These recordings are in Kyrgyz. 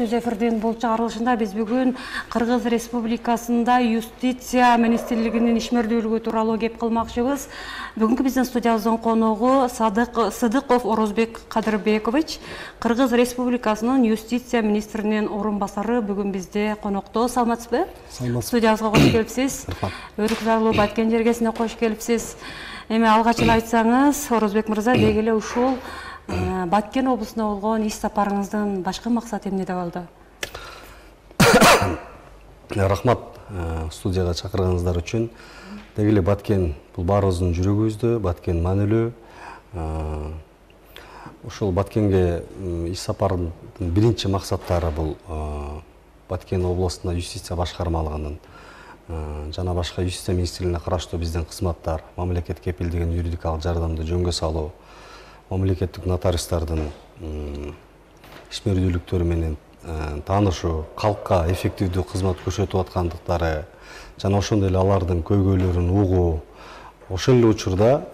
Сөз эфирдин бул чыгарылышында биз бүгүн Кыргыз Республикасында юстиция министрлигинин ишмердүүлүгү тууралуу кеп кылмакчыбыз. Бүгүнкү биздин студиябыздын коногу Сыдыков Орозбек Кадырбекович, Кыргыз Республикасынын юстиция министринин орун басары бүгүн бизде конокто. Саламатсызбы? Саламатсыз. Студиябызга кош келипсиз. Өрүкзарлуу Баткен жергесине кош келипсиз. Эми алгач эле айтсаңыз, Орозбек мырза, деги эле ушул Баткен облусуна болгон иш сапарыңыздын башкы максаты эмнеде болду? Рахмат студияга чакырганыңыздар үчүн. Деги эле Баткен бул баарыбыздын жүрөгүбүздө, Баткен маанилүү. Ушул Баткенге иш сапардын биринчи максаттары бул Баткен областында юстиция башкармалыгынын жана башка юстиция министрлигине караштуу биздин кызматтар, мамлекет кепилдеген юридикалык жардамды жөнгө салуу, мамлекеттик нотариустардын ишмердүүлүктөрү менен таанышуу, калкка эффективдүү кызмат көрсөтүп аткандыктары жана ошондой эле алардын көйгөйлөрүн угуу, ошол эле учурда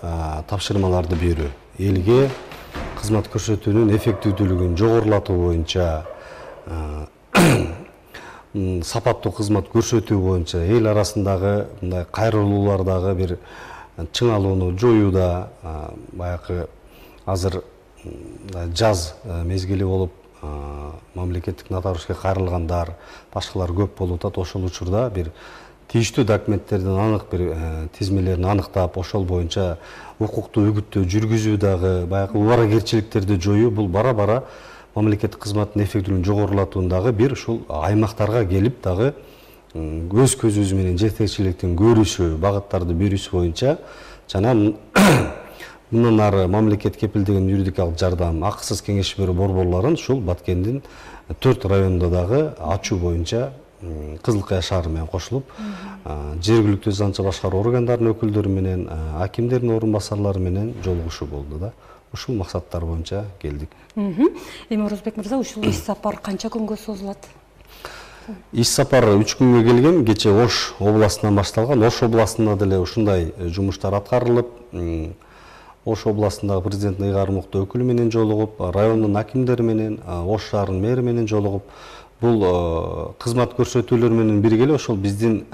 тапшырмаларды берүү, элге кызмат көрсөтүүнүн эффективдүүлүгүн жогорулатуу боюнча, сапаттуу кызмат көрсөтүү боюнча, эл арасындагы мындай кайрылуулардагы бир чыңалууну жоюуда, баягы азыр жаз мезгили болуп, мамлекеттик нотариуске кайрылгандар, башкалар көп болуп атат. Ошол учурда бир тийиштүү документтердин анык бир тизмелерин аныктап, ошол боюнча укуктуу үгүттөө жүргүзүү дагы, баягы убаракерчиликтерди жоюу, бул бара-бара мамлекеттик кызматтын эффектүүлүгүн жогорулатуундагы бир ушул аймактарга келип дагы өз көзүбүз менен жетекчиликтин көрүүсү, багыттарды берүүсү боюнча жана мындан ары мамлекет кепилдеген юридикалык жардам, акысыз кеңеш берүү борборлорун ушул Баткендин 4 районунда дагы ачуу боюнча Кызыл Кая шаары менен кошулуп, жергиликтүү заңчы башкаруу органдарынын өкүлдөрү менен, акимдердин орун басарлары менен жолугушуу болду да. Ушул максаттар боюнча келдик. Эми Орозбек мырза, ушул иш сапар канча күнгө созулат? Иш сапар 3 күнгө келген, кечээ Ош областынан башталган. Ош областында деле ушундай жумуштар аткарылып, Ош областындагы президенттин ыйгарымдуу өкүлү менен жолугуп, райондун акимдери менен, Ош шаарынын мэри менен жолугуп, бул кызмат көрсөтүүлөр менен бирге эле ошол биздин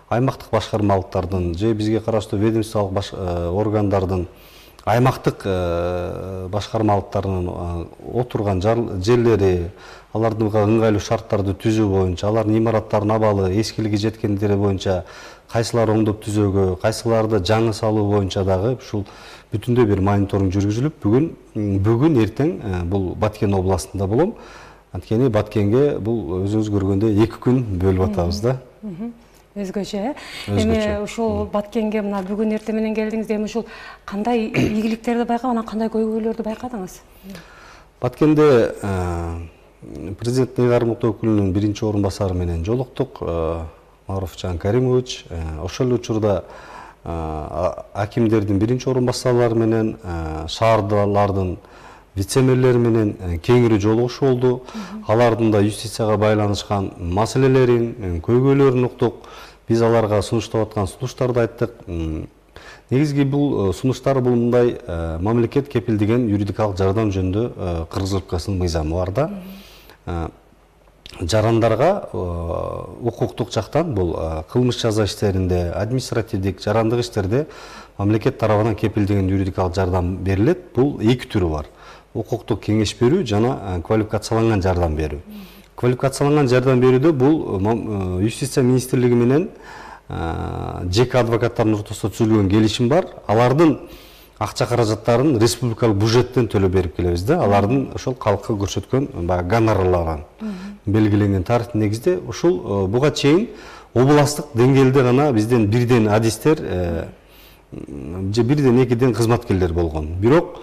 аймактык башкармалыктардын же бизге караштуу ведомстволук органдардын аймактык башкармалыктарынын отурган жерлери, алардыга ыңгайлуу шарттарды түзүү боюнча, алардын имараттарынын абалы, эскилиги жеткендери боюнча кайсылары оңдоп түзөөгө, кайсыларды жаңы салуу боюнча дагы ушул бүтүндөй бир мониторинг жүргүзүлүп, бүгүн эртең бул Баткен областында болом. Анткени Баткенге бул өзүңүз көргөндөй 2 күн бөлүп атабыз да. Өзгөчө. Эми ушул Баткенге мына бүгүн эртең менен келдиңиз, эми ушул кандай ийгиликтерди байкап, анан кандай көйгөйлөрдү байкадыңыз? Баткенде президенттин ыйгарымдуу өкүлүнүн биринчи орун басары менен жолуктук, Маруфжан Каримович. Ошол учурда акимдердин биринчи орун басарлары менен, шаардардын вице-мэрлери менен кеңири жолугушуу болду. Алардын да юстицияга байланышкан маселелерин, көйгөйлөрүн уктук. Биз аларга сунуштап аткан сунуштарды айттык. Негизги бул сунуштар бул мындай мамлекет кепилдеген юридикалык жардам жөнүндө Кыргыз Республикасынын мыйзамы бар да. Жарандарга укуктук жактан бул кылмыш жаза иштеринде, административдик, жарандык иштерде мамлекет тарабынан кепилдеген юридикалык жардам берилет. Бул 2 түрү бар. Укуктук кеңеш берүү жана квалификацияланган жардам берүү. Квалификацияланган жардам берүүдө бул юстиция министрлиги менен жеке адвокаттардын ортосунда түзүлгөн келишим бар. Алардын акча каражаттарын республикалык бюджеттен төлөп берип келебиз да. Алардын ошол калкка көрсөткөн гонорарларын белгиленген тарыхтын негизде ушул буга чейин областтык деңгээлде гана бизден бирден адистер же бирден экиден кызматкерлер болгон. Бирок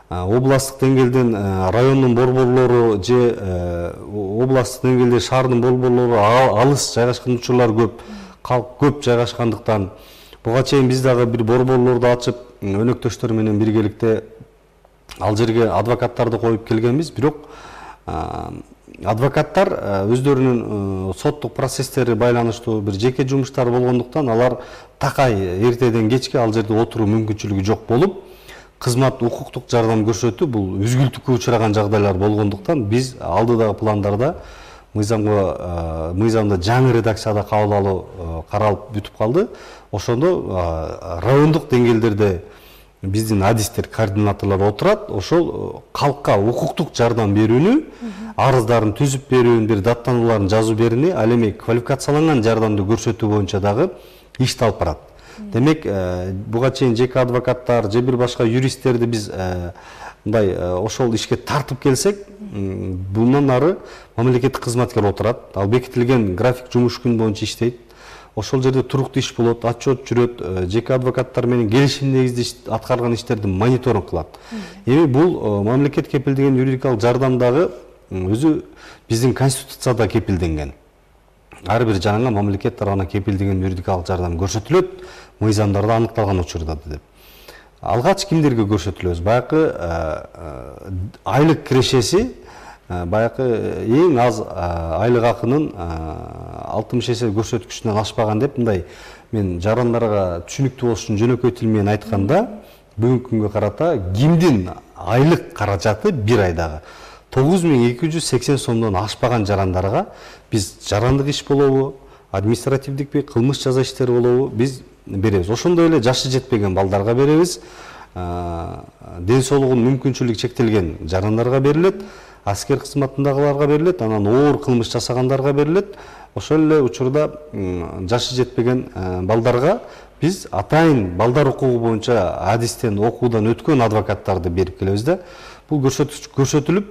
областтык деңгээлден райондун борборлору же областтык деңгээлде шаардын борборлору алыс жайгашкан учурлар көп, калк көп жайгашкандыктан буга чейин биз дагы бир борборлорду ачып, өнөктөштөр менен биргеликте ал жерге адвокаттарды коюп келгенбиз. Бирок адвокаттар өздөрүнүн соттук процесстери байланыштуу бир жеке жумуштары болгондуктан алар такай эртеден кечке ал жерде отуруу мүмкүнчүлүгү жок болуп, кызмат укуктук жардам көрсөтүү бул үзгүлтүккө учураган жагдайлар болгондуктан биз алдыдагы пландарда мыйзамды жаңы редакцияда кабыл алуу каралып бүтүп калды. Ошондо райондук деңгээлдерде биздин адистер, координаторлор отурат, ошол калкка укуктук жардам берүүнү, арыздарын түзүп берүүнү, бир даттанууларын жазуу берүүнү, ал эми квалификацияланган жардамды көрсөтүү боюнча дагы иш алып барат. Демек, буга чейин жеке адвокаттар, же бир башка юристтерди биз мындай ошол ишке тартып келсек, bundan ары мамлекеттик кызматкер отурат, ал бекитилген график жумуш күн боюнча иштейт. Ошол жерде туруктуу иш болот, отчет жүрөт, жеке адвокаттар менен келишим негизинде аткарган иштерди мониторинг кылат. Эми бул мамлекет кепилдеген юридикалык жардамдагы өзү биздин конституцияда кепилденген. Ар бир жанга мамлекет тарабынан кепилдеген юридикалык жардам көрсөтүлөт, мыйзамдарда аныкталган учурда деп. Алгач кимдерге көрсөтүлөбүз? Баягы айлык кирешеси, баягы эң аз айлык акынын 60 эсе көрсөткүчүнөн ашпаган деп, мындай мен жарандарга түшүнүктүү болуш үчүн жөнөкөй тил менен айтканда, бүгүнкү күнгө карата кимдин айлык каражаты бир айдагы 9280 сомдон ашпаган жарандарга биз жарандык иш болобу, административдикпи, кылмыш жаза иштери болобу биз беребиз. Ошондой эле жашы жетпеген балдарга беребиз, ден соолугунун мүмкүнчүлүгү чектелген жарандарга берилет, аскер кызматындагыларга берилет, анан оор кылмыш жасагандарга берилет. Ошол эле учурда жашы жетпеген балдарга биз атайын балдар укугу боюнча адистен окуудан өткөн адвокаттарды берип келебиз да. Бул көрсөтүлүп,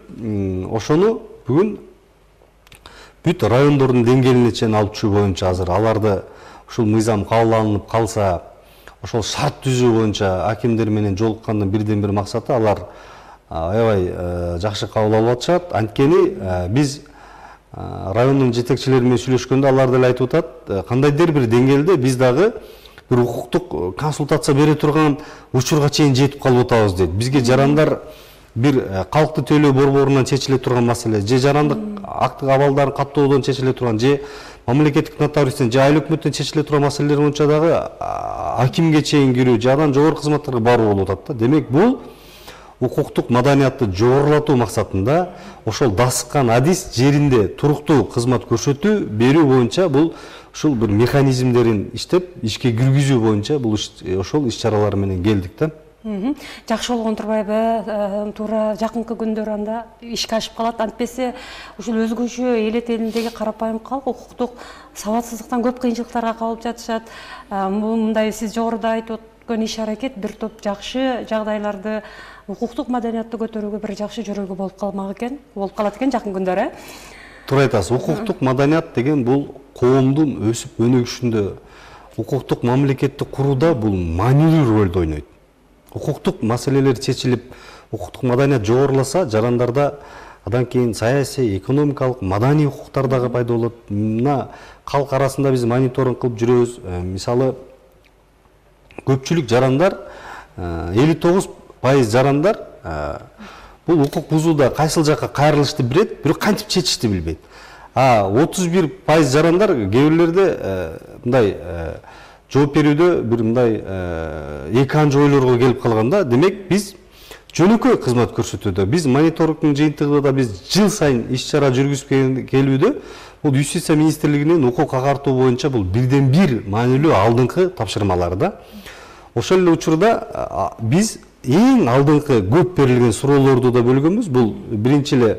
ошону бүгүн бүт райондордун деңгээлине чейин алып чыгуу боюнча азыр аларды ушул мыйзам кабыл алынып калса, ошол шарт түзүү боюнча акимдер менен жолуккандын бирден бир максаты алар аябай жакшы кабыл алып атышат. Анткени биз райондун жетекчилери менен сүйлөшкөндө алар деле айтып атат, кандайдыр бир деңгээлде биз дагы бир укуктук консультация бере турган учурга чейин жетип калып атабыз дейт. Бизге жарандар бир калкты төлөө борборунан чечиле турган маселе, же жарандык актык абалдарын каттоодон чечиле турган, же мамлекеттик нотариустен, же айыл өкмөттөн чечиле турган маселелер боюнча дагы акимге чейин кирүү, же андан жогорку кызматтарга баруу болуп атат да. Демек, бул укуктук маданиятты жогорулатуу максатында ошол дасыккан адис жеринде туруктуу кызмат көрсөтүү берүү боюнча бул ушул бир механизмдерин иштеп, ишке киргизүү боюнча бул ошол иш-чаралар менен келдик да. Жакшы болгон турбайбы? Туура жакынкы күндөр анда ишке ашып калат. Антпесе ушул өзгөчө эл этегиндеги карапайым калк укуктук сабатсыздыктан көп кыйынчылыктарга кабылып жатышат. Мындай сиз жогоруда айтып өткөн иш аракет бир топ жакшы жагдайларды укуктук маданиятты көтөрүүгө бир жакшы жөрөгө болуп калат экен жакын күндөр. Туура айтасыз. Укуктук маданият деген бул коомдун өсүп өнүгүшүндө, укуктук мамлекетти курууда бул маанилүү ролду ойнойт. Укуктук маселелер чечилип, укуктук маданият жогоруласа, жарандарда адан кийин саясий, экономикалык, маданий укуктар дагы пайда болот. Мына калк арасында биз мониторинг кылып жүрөбүз. Мисалы, көпчүлүк жарандар, 59% жарандар бул укук бузууда кайсыл жакка кайрылышты билет, бирок кантип чечишти билбейт. 31% жарандар кээ мындай жооп берүүдө бир мындай эки анча ойлорго келип калганда, демек биз жөнөкөй кызмат көрсөтүүдө, биз мониторингдин жыйынтыгында биз жыл сайын иш-чара жүргүзүп келүүдө, бул Юстиция министрлигинин укук агартуу боюнча бул бирден бир маанилүү алдыңкы тапшырмалары да. Ошол эле учурда биз эң алдыңкы көп берилген суроолорду да бөлгөнбүз. Бул биринчи эле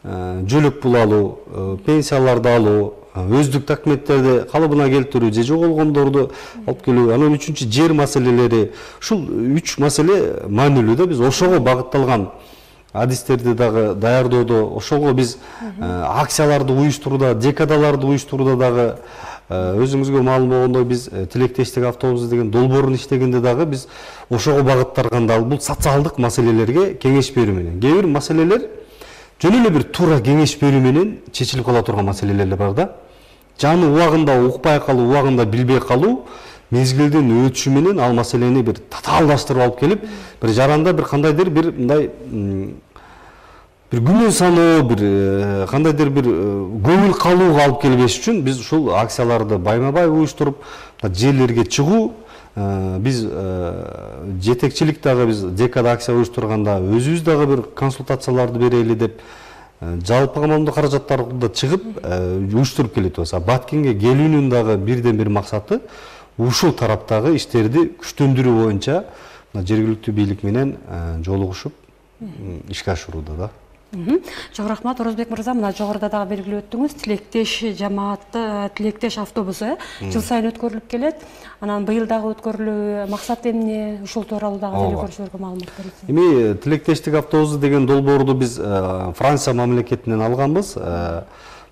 жөлөк пул алуу, пенсияларды алуу, өздүк документтерди калыбына келтирүү, же жоголгондорду алып келүү, анан үчүнчү жер маселелери. Ушул 3 маселе маанилүү да. Биз ошого багытталган адистерди дагы даярдоодо, ошого биз акцияларды уюштурууда, декадаларды уюштурууда дагы өзүңүзгө маалым болгондой биз тилектештик автобусу деген долбоорун иштегенде дагы биз ошого багытталганда бул социалдык маселелерге кеңеш берүү менен. Кээ бир маселелер жөн эле бир туура кеңеш берүү менен чечилип кала турган маселелер бар да. Жаны убагында укпай калуу, убагында билбей калуу мезгилдин өтүшү менен ал маселени бир татаалдаштырып алып келип, бир жаранда бир кандайдыр бир мындай бир күнөө саноо, бир кандайдыр бир көңүл калууга алып келбеш үчүн биз ушул акцияларды байма-бай уюштуруп, жерлерге чыгуу, Биз жетекчилик дагы биз декада акция уюштурганда өзүбүз дагы бир консультацияларды берели деп жалпы коомдук каражаттарды чыгып уюштуруп келетибиз. Баткенге келүүнүн дагы бирден бир максаты ушул тараптагы иштерди күчтөндүрүү боюнча жергиликтүү бийлик менен жолугушуп ишке ашырууда да. Чоң рахмат, Орозбек мырза. Мына жогоруда дагы белгилеп өттүңүз, тилектеш жамааты, тилектеш автобусу жыл сайын өткөрүлүп келет. Анан быйыл дагы өткөрүлүү максат эмне? Ушул тууралуу дагы телекөрүүчүлөргө маалымат берсеңиз. Эми тилектештик автобусу деген долбоорду биз Франция мамлекетинен алганбыз.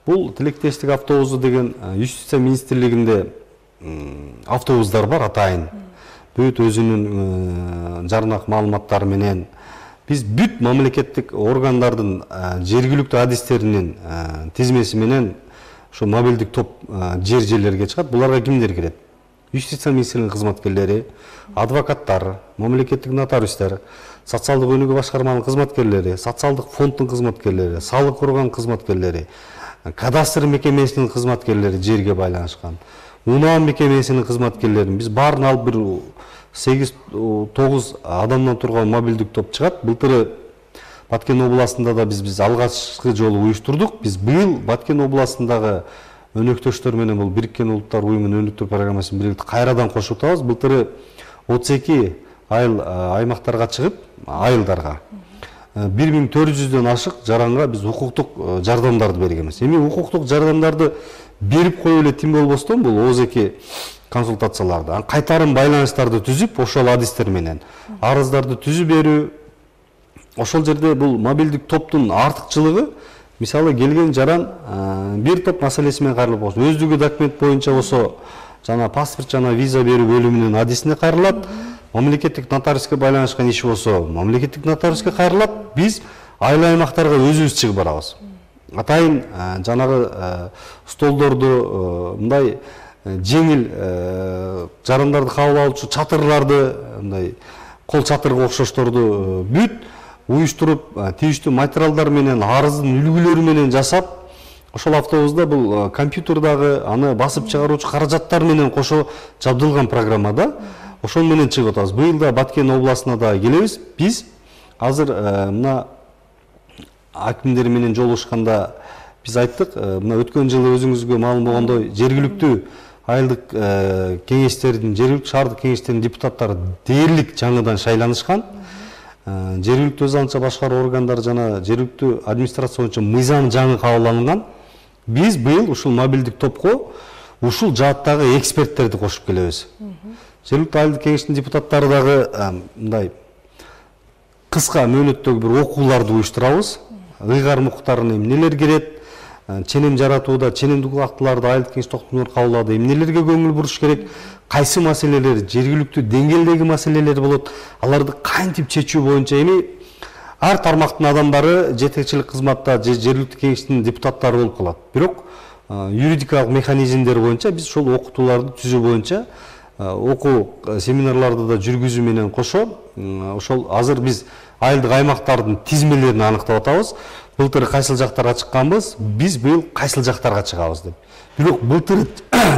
Бул тилектештик автобусу деген Юстиция министрлигинде автобустар бар атайын. Бүт өзүнүн жарнак маалыматтары менен биз бүт мамлекеттик органдардын жергиликтүү адистеринин тизмеси менен ошо мобилдик топ жерлерге чыгат. Буларга кимдер кирет? Юстиция министрлигинин кызматкерлери, адвокаттар, мамлекеттик нотариустар, социалдык өнүгүү башкарманын кызматкерлери, социалдык фонддун кызматкерлери, салык орган кызматкерлери, кадастр мекемесинин кызматкерлери жерге байланышкан, унаан мекемесинин кызматкерлерин биз баарын алып бир 8-9 адамдан турган мобилдик топ чыгат. Былтыры Баткен областында да биз алгачкы жолу уюштурдук. Биз быйыл Баткен областындагы өнөктөштөр менен бул Бириккен Улуттар уюмунун өнүктүрүү программасын бирикти кайрадан кошуп атабыз. Былтыры 32 айыл аймактарга чыгып, айылдарга 1400дөн ашык жаранга биз укуктук жардамдарды бергенбиз. Эми укуктук жардамдарды берип коюп эле тим болбостон бул ОЗЭК консультацияларды, кайтарым байланыштарды түзүп, ошол адистер менен арыздарды түзүп берүү. Ошол жерде бул мобилдик топтун артыкчылыгы, мисалы келген жаран бир топ маселеси менен кайрылып болсо, өздүгү документ боюнча болсо, жана паспорт жана виза берүү бөлүмүнүн адисине кайрылат. Мамлекеттик нотариуска байланышкан иши болсо, мамлекеттик нотариуска кайрылат. Биз айыл аймактарга өзүбүз чыгып барабыз. Атайын жанагы столдорду, мындай жеңил жарандарды кабыл алуучу чатырларды, мындай кол чатырга окшошторду бүт уюштуруп, тийиштүү материалдар менен, арыздын үлгүлөрү менен жасап, ошол автобуста бул компьютердагы аны басып чыгаруучу каражаттар менен кошо жабдылган программада ошол менен чыгып атабыз. Быйыл да Баткен областына да келебиз. Биз азыр мына акимдер менен жолугушканда биз айттык, мына өткөн жылы өзүңүзгө маалым болгондой жергиликтүү айылдык кеңештердин, жергиликтүү шаардык кеңештердин депутаттары дээрлик жаңыдан шайланышкан. Жергиликтүү өз алынча башкаруу органдары жана жергиликтүү администрация боюнча мыйзам жаңы кабыл алынган. Биз быйыл ушул мобилдик топко ушул жааттагы эксперттерди кошуп келебиз. Жергиликтүү айылдык кеңештин депутаттары дагы мындай кыска мөөнөттөгү бир окууларды уюштурабыз. Ыйгарым укуктарына эмнелер кирет, ченем жаратууда, ченемдик актыларды айылдык кеңеш токтомдор кабыл алууда эмнелерге көңүл буруш керек, кайсы маселелер жергиликтүү деңгээлдеги маселелер болот, аларды кантип чечүү боюнча эми ар тармактын адамдары жетекчилик кызматта жергиликтүү кеңештин депутаттары болуп калат. Бирок юридикалык механизмдер боюнча биз ошол окутууларды түзүү боюнча окуу семинарларды да жүргүзүү менен кошо ошол азыр биз айылдык аймактардын тизмелерин аныктап атабыз. Былтыр кайсыл жактарга чыкканбыз, биз быйыл кайсыл жактарга чыгабыз деп. Бирок былтыр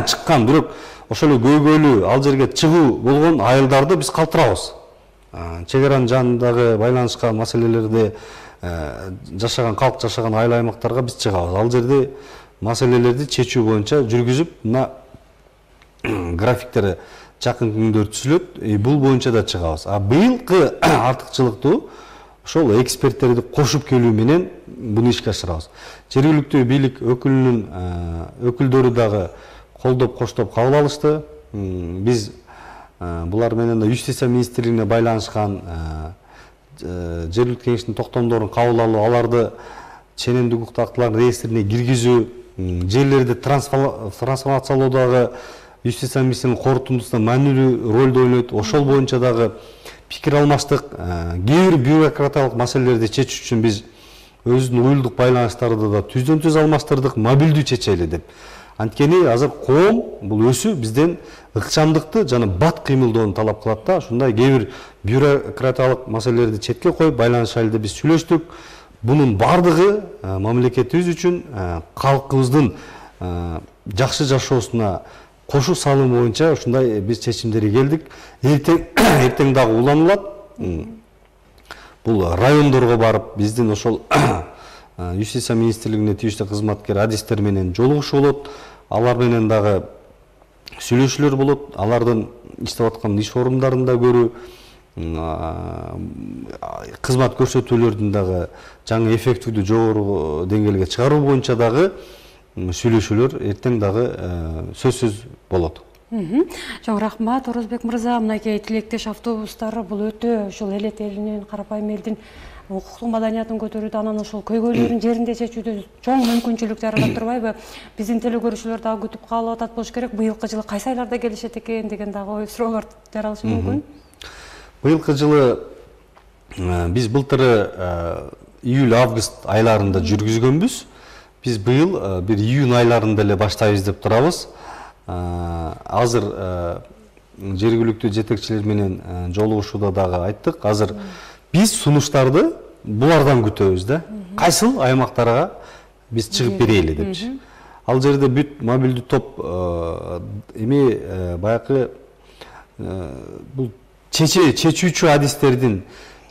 чыккан, бирок ошол эле көйгөйлүү ал жерге чыгуу болгон айылдарды биз калтырабыз. Чек аранын жанындагы байланышкан маселелерде жашаган калк жашаган айыл аймактарга биз чыгабыз. Ал жерде маселелерди чечүү боюнча жүргүзүп, мына графиктери жакын күндөрдө түзүлөт. Бул боюнча да чыгабыз. Быйылкы артыкчылыктуу ошол эксперттерди кошуп келүү менен буну ишке ашырабыз. Жергиликтүү бийлик өкүлдөрү дагы колдоп, коштоп кабыл алышты. Биз булар менен да Юстиция министрлигине байланышкан жергиликтүү кеңештин токтомдорун кабыл алуу, аларды ченемдик укук актыларынын реестрине киргизүү, жерлерди трансформациялоодагы Юстиция министрлигинин корутундусунда маанилүү ролду ойнойт. Ошол боюнча дагы пикир алмаштык. Кээ бир бюрократиялык маселелерди чечүү үчүн биз өзүнүн уюлдук байланыштарды да түздөн түз алмаштырдык, мобилдүү чечели деп. Анткени азыр коом бул өсүү бизден ыкчамдыкты жана бат кыймылдоону талап кылат да. Ушундай кээ бир бюрократиялык маселелерди четке коюп байланышайлы деп биз сүйлөштүк. Бунун бардыгы мамлекетибиз үчүн, калкыбыздын жакшы жашоосуна кошуу салымы боюнча ушундай биз чечимдерге келдик. Эртең дагы уланылат. Бул райондорго барып биздин ошол Юстиция министрлигине тийиштүү кызматкер адистер менен жолугушуу болот. Алар менен дагы сүйлөшүүлөр болот. Алардын иштеп аткан иш орундарында көрүү, кызмат көрсөтүүлөрдүн дагы жаңы эффективдүү жогору деңгээлге чыгаруу боюнча дагы сүйлөшүүлөр эртең дагы сөзсүз болот. Чоң рахмат, Орозбек мырза. Мынакей тилектеш автобустар бул өтө ушул эл элинин, карапайым элдин укуктук маданиятын көтөрүүдө, анан ошол көйгөйлөрүн жеринде чечүүдө чоң мүмкүнчүлүк жаралып турбайбы? Биздин телекөрүүчүлөр дагы күтүп калып атат болуш керек. Быйылкы жылы кайсы айларда келишет экен деген дагы ой суроолор жаралышы мүмкүн. Быйылкы жылы биз былтыры июль-август айларында жүргүзгөнбүз. Биз быйыл бир июнь айларында эле баштайбыз деп турабыз. Азыр жергиликтүү жетекчилер менен жолугушууда дагы айттык. Азыр биз сунуштарды булардан күтөбүз да. Кайсыл аймактарга биз чыгып берели депчи. Ал жерде бүт мобилдүү топ эми баягы бул чечүүчү адистердин,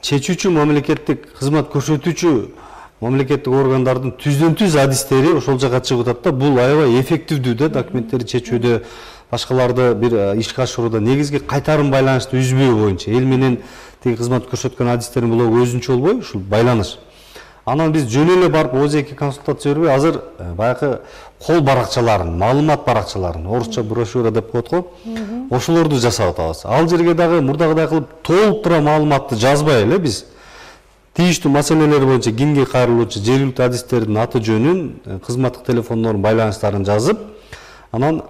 чечүүчү мамлекеттик кызмат көрсөтүүчү мамлекеттик органдардын түздөн-түз адистери ошол жака чыгып атат да. Бул аябай эффективдүү да, документтерди чечүүдө, башкаларды бир ишке ашырууда негизги кайтарым байланышты үзбөө боюнча эл менен тиги кызмат көрсөткөн адистердин було өзүнчө болбой ушул байланыш. Анан биз жөн эле барып ОЗЭК консультация бербей, азыр баягы кол баракчаларын, маалымат баракчаларын, орусча брошюра деп коет го, ошолорду жасап атабыз. Ал жерге дагы мурдагыдай кылып толуктура маалыматты жазбай эле биз тийиштүү маселелер боюнча кимге кайрылуучу жергиликтүү адистердин аты жөнүн, кызматтык телефондорун, байланыштарын жазып, анан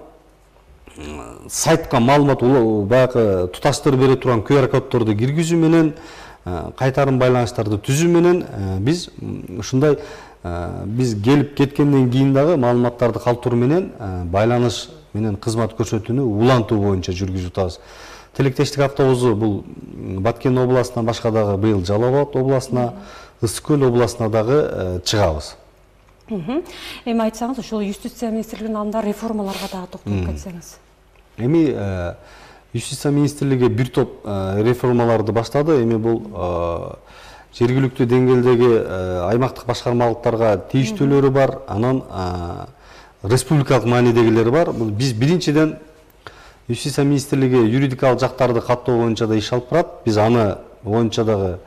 сайтка маалымат баягы туташтырып бере турган QR коддорду киргизүү менен, кайтарым байланыштарды түзүү менен биз ушундай биз келип кеткенден кийин дагы маалыматтарды калтыруу менен байланыш менен кызмат көрсөтүүнү улантуу боюнча жүргүзүп атабыз. Тилектештик автобусу бул Баткен областына, башка дагы быйыл Жалал Абад областына, Ысык Көл областына дагы чыгабыз. Эми айтсаңыз, ушул Юстиция министрлигинин алдында реформаларга дагы токтолуп кетсеңиз. Эми Юстиция министрлиги бир топ реформаларды баштады. Эми бул жергиликтүү деңгээлдеги аймактык башкармалыктарга тийиштүүлөрү бар, анан республикалык маанидегилери бар. Бул биз биринчиден Юстиция министрлиги юридикалык жактарды каттоо боюнча да иш алып барат. Биз аны боюнча дагы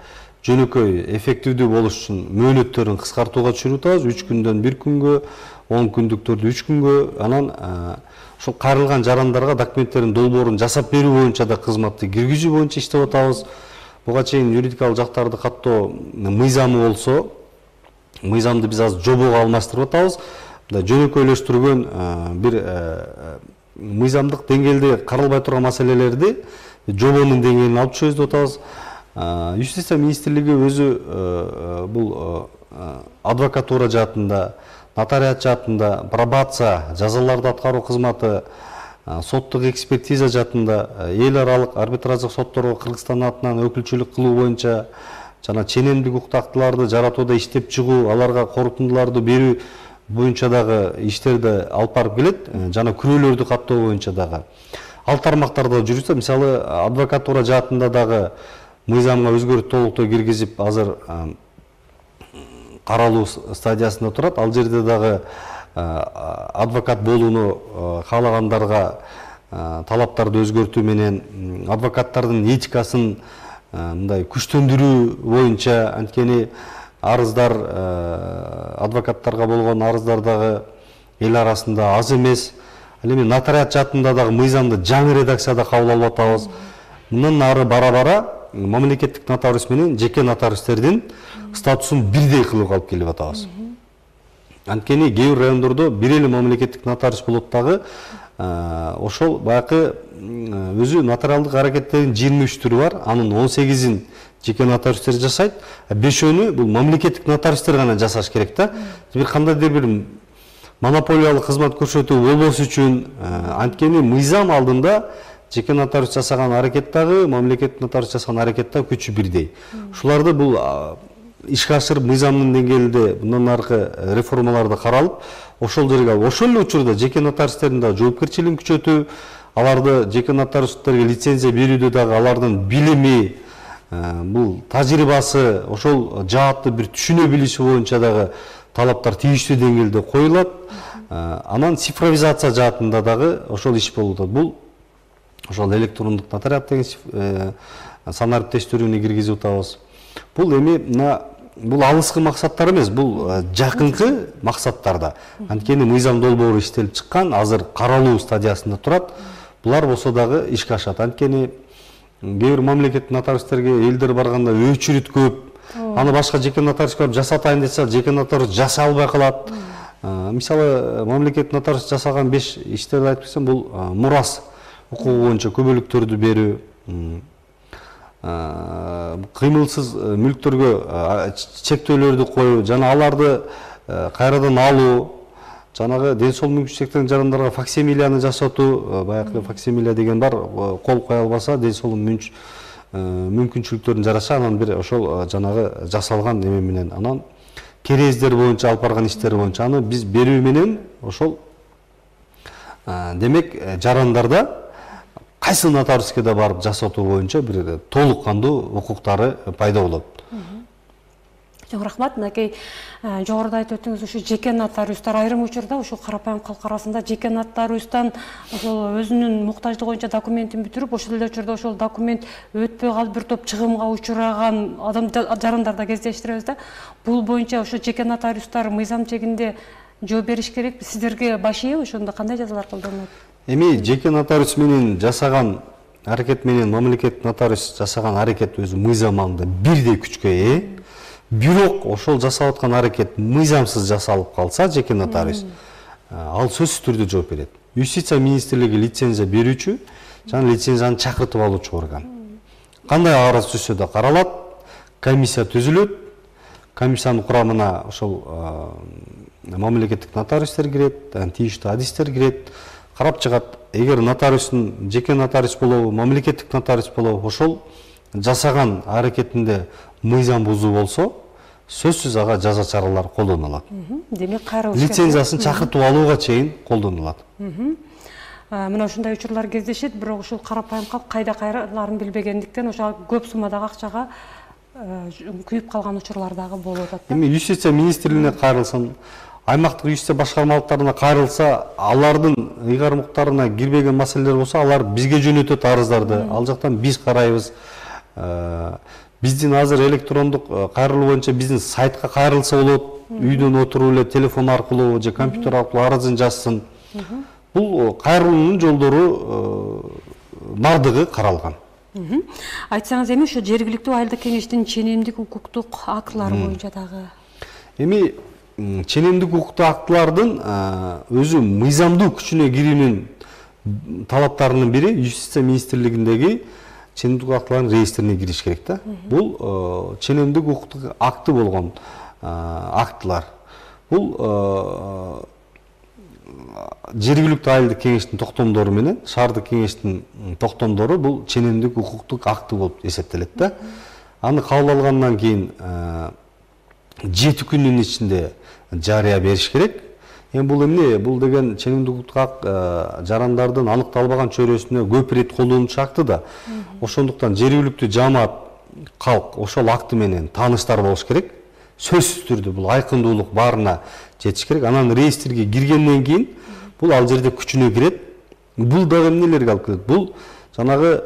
жөнөкөй, эффективдүү болуш үчүн мөөнөттөрүн кыскартууга түшүрүп атабыз. 3 күндөн 1 күнгө, 10 күндүктөрдү 3 күнгө, анан ошол кайрылган жарандарга документтердин долбоорун жасап берүү боюнча да кызматты киргизүү боюнча иштеп атабыз. Буга чейин юридикалык жактарды каттоо мыйзамы болсо, мыйзамды биз азыр жобого алмаштырып атабыз. Жөнөкөйлөштүргөн бир мыйзамдык деңгээлде каралбай турган маселелерди жобонун деңгээлине алып түшөбүз деп атабыз. Юстиция министрлиги өзү бул адвокатура жаатында, нотариат жаатында, пробация, жазаларды аткаруу кызматы, соттук экспертиза жаатында, эл аралык арбитраждык сотторго Кыргызстан атынан өкүлчүлүк кылуу боюнча жана ченемдик укук актыларды жаратууда иштеп чыгуу, аларга корутундуларды берүү боюнча дагы иштерди алып барып келет, жана күнөөлөрдү каттоо боюнча дагы. Ал тармактарда жүрүп, мисалы адвокатура жаатында дагы мыйзамга өзгөртүү толуктоо киргизип, азыр каралуу стадиясында турат. Ал жерде дагы адвокат болууну каалагандарга талаптарды өзгөртүү менен адвокаттардын этикасын мындай күчтөндүрүү боюнча, анткени арыздар, адвокаттарга болгон арыздар дагы эл арасында аз эмес. Ал эми нотариат жаатында дагы мыйзамды жаңы редакцияда кабыл алып атабыз. Мындан ары бара-бара мамлекеттик нотариус менен жеке нотариустердин статусун бирдей кылып алып келип атабыз. Анткени кээ бир райондордо бир эле мамлекеттик нотариус болот дагы, ошол баягы өзү нотариалдык аракеттердин 23 түрү бар, анын 18-ин жеке нотариустер жасайт, 5-өнү бул мамлекеттик нотариустер гана жасаш керек да. Бир кандайдыр бир монополиялык кызмат көрсөтүү болбош үчүн, анткени мыйзам алдында жеке нотариус жасаган аракет дагы, мамлекеттик нотариус жасаган аракет дагы күчү бирдей. Ушуларды бул ишке ашырып мыйзамдын деңгээлинде мындан аркы реформаларды каралып, ошол жерге алып, ошол эле учурда жеке нотариустердин да жоопкерчилигин күчөтүү, аларды жеке нотариустерге лицензия берүүдө дагы алардын билими, бул тажрыйбасы, ошол жаатты бир түшүнө билиши боюнча дагы талаптар тийиштүү деңгээлде коюлат. Анан цифровизация жаатында дагы ошол иш болуп атат. Бул ошол электрондук нотариат деген сан ариптештирүүнү киргизип атабыз. Бул эми бул алыскы максаттар эмес, бул жакынкы максаттарда. Анткени мыйзам долбоору иштелип чыккан, азыр каралуу стадиясында турат. Булар болсо дагы ишке ашат. Анткени кээ бир мамлекеттик нотариустерге элдер барганда өчүрүт көп. Аны башка жеке нотариус барып жасатайын десе, жеке нотариус жасай албай калат. Мисалы, мамлекеттик нотариус жасаган 5 иштерди айтып кетсем, бул мурас укугу боюнча көбөлүктөрдү берүү, кыймылсыз мүлктөргө чектөөлөрдү коюу, жана аларды кайрадан алуу, жанагы ден соолук мүмкүнчүлүгү чектелген жарандарга факсимилияны жасатуу, баягы факсимилия деген бар, кол кое албаса ден соолук мүмкүнчүлүктөрүн жараша, анан бир ошол жанагы жасалган эме менен, анан керездер боюнча алып барган иштер боюнча аны биз берүү менен ошол демек жарандарда кайсы нотариуске да барып жасатуу боюнча бир толук кандуу укуктары пайда болот. Чоң рахмат. Мынакей жогоруда айтып өттүңүз, ушу жеке нотариустар айрым учурда ушул карапайым калк арасында жеке нотариустан ошол өзүнүн муктаждыгы боюнча документин бүтүрүп, ошол эле учурда ошол документ өтпөй калып бир топ чыгымга учураган жарандар да кездештиребиз да. Бул боюнча ошо жеке нотариустар мыйзам чегинде жооп бериш керекпи? Сиздерге баш ийеби? Ошондо кандай жазалар колдонулат? Эми жеке нотариус менен жасаган аракет менен мамлекеттик нотариус жасаган аракет өзү мыйзамында бирдей күчкө ээ. Бирок ошол жасап аткан аракет мыйзамсыз жасалып калса, жеке нотариус ал сөзсүз түрдө жооп берет. Юстиция министрлиги лицензия берүүчү жана лицензияны чакыртып алуучу орган. Кандай арыз түшсө да каралат, комиссия түзүлөт. Комиссиянын курамына ошол мамлекеттик нотариустер кирет, тийиштүү адистер кирет, карап чыгат. Эгер нотариустун жеке нотариус болобу, мамлекеттик нотариус болобу, ошол жасаган аракетинде мыйзам бузуу болсо, сөзсүз ага жаза чаралар колдонулат. Демек кайрылыш лицензиясын чакыртып алууга чейин колдонулат. Мына ушундай учурлар кездешет, бирок ушул карапайым калк кайда кайрылаарын билбегендиктен ошо көп суммадагы акчага күйүп калган учурлар дагы болуп атат. Эми юстиция министрлигине кайрылсын, аймактык юстиция башкармалыктарына кайрылса, алардын ыйгарымдыктарына кирбеген маселелер болсо, алар бизге жөнөтөт арыздарды. Ал жактан биз карайбыз. Биздин азыр электрондук кайрылуу боюнча биздин сайтка кайрылса болот, үйдөн отуруп эле телефон аркылуу же компьютер аркылуу арызын жазсын. Бул кайрылуунун жолдору бардыгы каралган. Айтсаңыз эми ошо жергиликтүү айылдык кеңештин ченемдик укуктук актылары боюнча дагы. Эми ченемдик укуктук актылардын өзү мыйзамдуу күчүнө кирүүнүн талаптарынын бири юстиция министрлигиндеги ченемдик актылардын реестрине кириш керек да. Бул ченемдик укуктук акты болгон актылар. Бул жергиликтүү айылдык кеңештин токтомдору менен шаардык кеңештин токтомдору бул ченемдик укуктук акты болуп эсептелет да. Аны кабыл алгандан кийин 7 күнүн ичинде жарыя бериш керек. Эми бул эмне? Бул деген ченемдик укуктук акт жарандардын аныкталбаган чөйрөсүнө көп ирет колдонуучу акты да. Ошондуктан жергиликтүү жамаат, калк ошол акты менен тааныштар болуш керек. Сөзсүз түрдө бул айкындуулук баарына жетиш керек. Анан реестрге киргенден кийин бул ал жерде күчүнө кирет. Бул дагы эмнелерге алып келет? Бул жанагы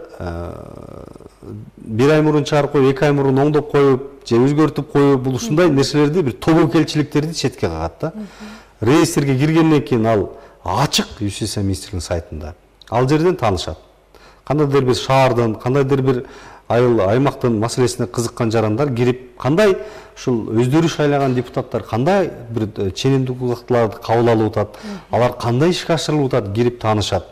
1 ай мурун чыгарып коюп, 2 ай мурун оңдоп коюп, же өзгөртүп коюп, бул ушундай нерселерди, бир тобокелчиликтерди четке кагат да. Реестрге киргенден кийин ал ачык юстиция министрлигинин сайтында. Ал жерден таанышат. Кандайдыр бир шаардын, кандайдыр бир айыл аймактын маселесине кызыккан жарандар кирип, кандай ушул өздөрү шайлаган депутаттар кандай бир ченемдик укуктарды кабыл алып атат, алар кандай ишке ашырылып атат, кирип таанышат.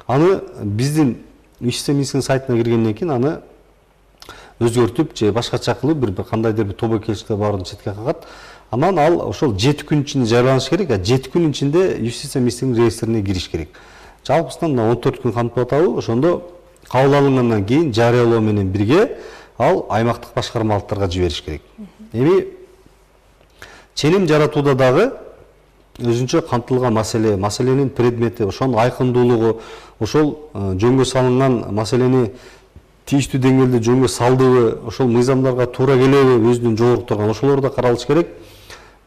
Аны биздин юстиция министрлигинин сайтына киргенден кийин аны өзгөртүп же башкача кылып бир кандайдыр бир тобокелчиликте баарын четке кагат. Анан ал ошол 7 күн ичинде жарыяланыш керек, 7 күн ичинде юстиция министрлигинин реестрине кириш керек. Жалпысынан 14 күн камтып атабы, ошондо кабыл алынгандан кийин жарыялоо менен бирге ал аймактык башкармалыктарга жибериш керек. Эми ченем жаратууда дагы өзүнчө камтылган маселенин предмети, ошонун айкындуулугу, ошол жөнгө салынган маселени тийиштүү деңгээлде жөнгө салдыбы, ошол мыйзамдарга туура келеби, өзүнүн жогору турган ошолор да каралыш керек.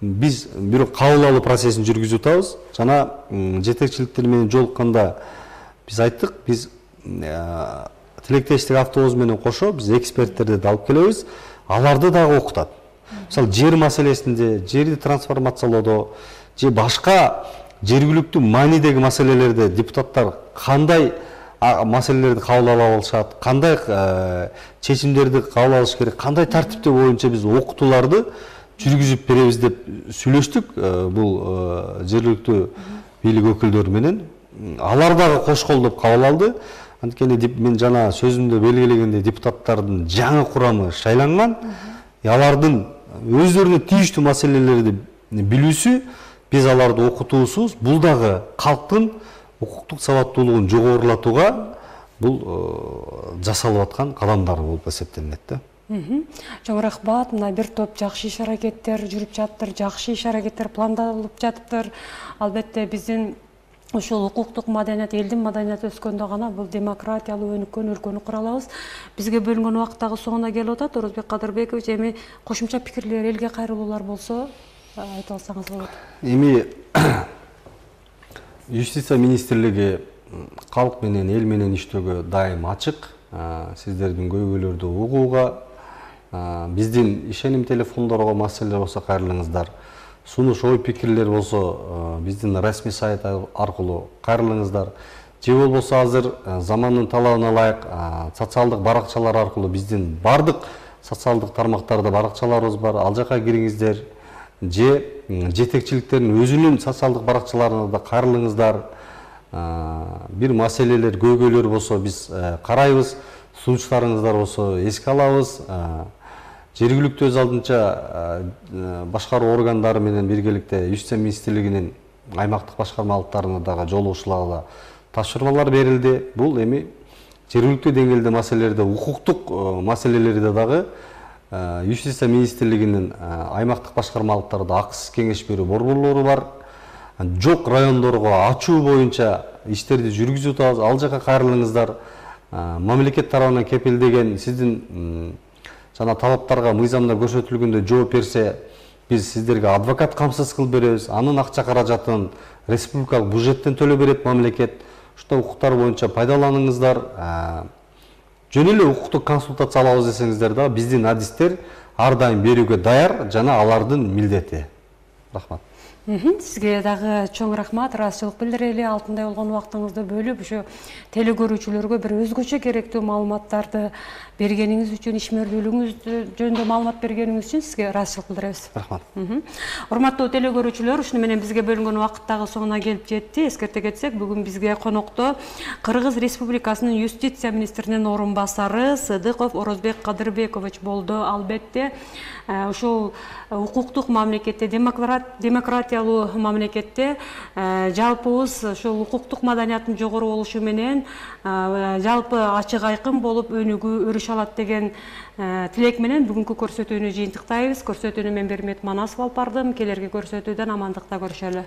Биз бирок кабыл алуу процессин жүргүзүп атабыз. Жана жетекчиликтер менен жолукканда биз айттык, биз тилектештик автобус менен кошо биз эксперттерди да алып келебиз, аларды дагы окутат. Мисалы, жер маселесинде, жерди трансформациялоодо же башка жергиликтүү маанидеги маселелерде депутаттар кандай маселелерди кабыл ала алышат, кандай чечимдерди кабыл алыш керек, кандай тартипте боюнча биз окутууларды жүргүзүп беребиз деп сүйлөштүк бул жергиликтүү бийлик өкүлдөрү менен. Алар дагы кош колдоп кабыл алды. Анткени мен жана сөзүмдө белгилегендей депутаттардын жаңы курамы шайланган. Алардын өздөрүнө тийиштүү маселелерди билүүсү, биз аларды окутуусубуз, бул дагы калктын укуктук сабаттуулугун жогорулатууга бул жасалып аткан кадамдар болуп эсептелинет да. Чоң рахмат. Мына бир топ жакшы иш-аракеттер жүрүп жатыптыр, жакшы иш-аракеттер пландалып жатыптыр. Албетте биздин ошол укуктук маданият, элдин маданияты өскөндө гана бул демократиялуу өнүккөн өлкөнү кура алабыз. Бизге бөлүнгөн убакыт дагы соңуна келип атат. Орозбек Кадырбекович, эми кошумча пикирлер, элге кайрылуулар болсо айтып алсаңыз болот. Эми Юстиция министрлиги калк менен, эл менен иштөөгө дайым ачык. Сиздердин көйгөйлөрдү угууга, биздин ишеним телефондорго маселелер болсо кайрылыңыздар. Сунуш ой пикирлер болсо биздин расмий сайт аркылуу кайрылыңыздар. Же болбосо азыр замандын талабына ылайык социалдык баракчалар аркылуу биздин бардык социалдык тармактарда баракчаларыбыз бар. Ал жака кириңиздер. Же жетекчиликтердин өзүнүн социалдык баракчаларына да кайрылыңыздар. Бир маселелер, көйгөйлөр болсо биз карайбыз. Сунуштарыңыздар болсо эске алабыз. Жергиликтүү өз алдынча башкаруу органдары менен биргеликте Юстиция министрлигинин аймактык башкармалыктарына дагы жолугушууларга тапшырмалар берилди. Бул эми жергиликтүү деңгээлде маселелерде, укуктук маселелерде дагы Юстиция министрлигинин аймактык башкармалыктарда акысыз кеңеш берүү борборлору бар. Жок райондорго ачуу боюнча иштерди жүргүзүп атабыз. Ал жака кайрылыңыздар. Мамлекет тарабынан кепилдеген сиздин жана талаптарга мыйзамда көрсөтүлгөндөй жооп берсе, биз сиздерге адвокат камсыз кылып беребиз. Анын акча каражатын республикалык бюджеттен төлөп берет мамлекет. Ушул укуктар боюнча пайдаланыңыздар. Жөн эле укуктук консультация алабыз десеңиздер да, биздин адистер ар дайым берүүгө даяр жана алардын милдети. Рахмат. Сизге дагы чоң рахмат. Ыраазычылык билдирели, алтындай болгон убактыңызды бөлүп, ошо телекөрүүчүлөргө бир өзгөчө керектүү маалыматтарды бергениңиз үчүн, ишмердүүлүгүңүз жөнүндө маалымат бергениңиз үчүн сизге ыраазычылык билдиребиз. Рахмат. Урматтуу телекөрүүчүлөр, ушуну менен бизге бөлүнгөн убакыт дагы соңуна келип жетти. Эскерте кетсек, бүгүн бизге конокто Кыргыз Республикасынын Юстиция министринин орун басары Сыдыков Орозбек Кадырбекович болду. Албетте, ушул укуктук мамлекетте, демократиялуу мамлекетте жалпыбыз ошол укуктук маданияттын жогору болушу менен жалпы ачык айкын болуп өнүгүү өрүш алат деген тилек менен бүгүнкү көрсөтүүнү жыйынтыктайбыз. Көрсөтүүнү мен Бермет Манасов алып бардым. Келерки көрсөтүүдөн амандыкта көрүшөлү.